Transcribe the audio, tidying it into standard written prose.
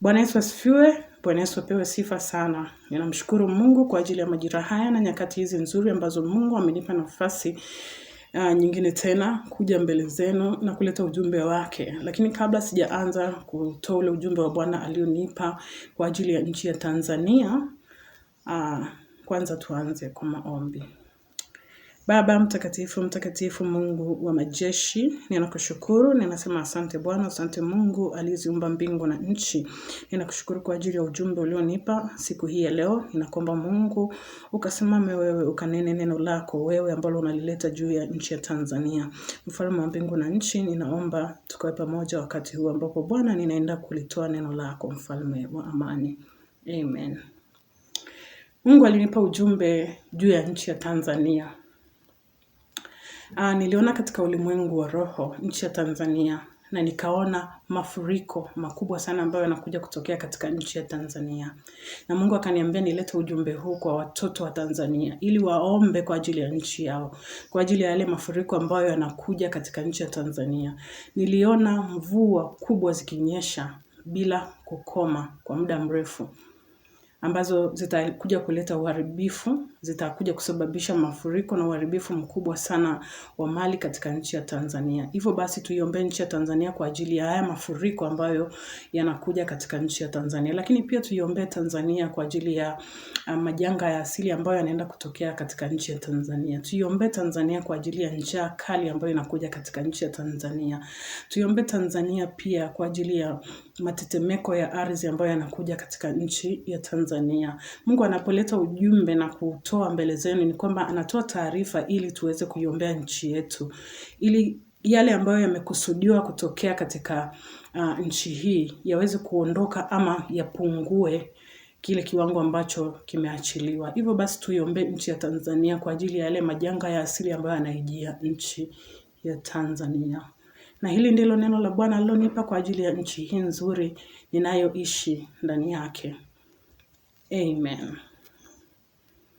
Bwana Yesu asifiwe. Bwana Yesu apewe sifa sana. Ninamshukuru Mungu kwa ajili ya majira haya na nyakati hizi nzuri ambazo Mungu amenipa nafasi nyingine tena kuja mbele zenu na kuleta ujumbe wake. Lakini kabla sijaanza kutoa ule ujumbe wa Bwana alionipa kwa ajili ya nchi ya Tanzania, kwanza tuanze kwa maombi. Baba mtakatifu, mtakatifu Mungu wa majeshi, ninakushukuru, ninasema asante Bwana, asante Mungu aliyeziumba mbingu na nchi. Ninakushukuru kwa ajili ya ujumbe ulionipa siku hii ya leo. Ninakuomba Mungu ukasimame wewe, ukanene neno lako wewe ambalo unalileta juu ya nchi ya Tanzania. Mfalme wa mbingu na nchi, ninaomba tukawe pamoja wakati huu ambapo Bwana ninaenda kulitoa neno lako, mfalme wa amani. Amen. Mungu alinipa ujumbe juu ya nchi ya Tanzania. Niliona katika ulimwengu wa roho nchi ya Tanzania na nikaona mafuriko makubwa sana ambayo yanakuja kutokea katika nchi ya Tanzania. Na Mungu akaniambia nilete ujumbe huu kwa watoto wa Tanzania ili waombe kwa ajili ya nchi yao, kwa ajili ya yale mafuriko ambayo yanakuja katika nchi ya Tanzania. Niliona mvua kubwa zikinyesha bila kukoma kwa muda mrefu, ambazo zitakuja kuleta uharibifu, zitakuja kusababisha mafuriko na uharibifu mkubwa sana wa mali katika nchi ya Tanzania. Hivyo basi tuiombe nchi ya Tanzania kwa ajili ya haya mafuriko ambayo yanakuja katika nchi ya Tanzania. Lakini pia tuiombe Tanzania kwa ajili ya majanga ya asili ambayo yanaenda kutokea katika nchi ya Tanzania. Tuiombe Tanzania kwa ajili ya njaa kali ambayo inakuja katika nchi ya Tanzania. Tuiombe Tanzania pia kwa ajili ya matetemeko ya ardhi ambayo yanakuja katika nchi ya Tanzania. Mungu anapoleta ujumbe na kutoa mbele zenu ni kwamba anatoa taarifa ili tuweze kuiombea nchi yetu, ili yale ambayo yamekusudiwa kutokea katika nchi hii yaweze kuondoka ama yapungue kile kiwango ambacho kimeachiliwa. Hivyo basi tuiombe nchi ya Tanzania kwa ajili ya yale majanga ya asili ambayo yanaijia nchi ya Tanzania. Na hili ndilo neno la Bwana alilonipa kwa ajili ya nchi hii nzuri ninayoishi ndani yake. Amen.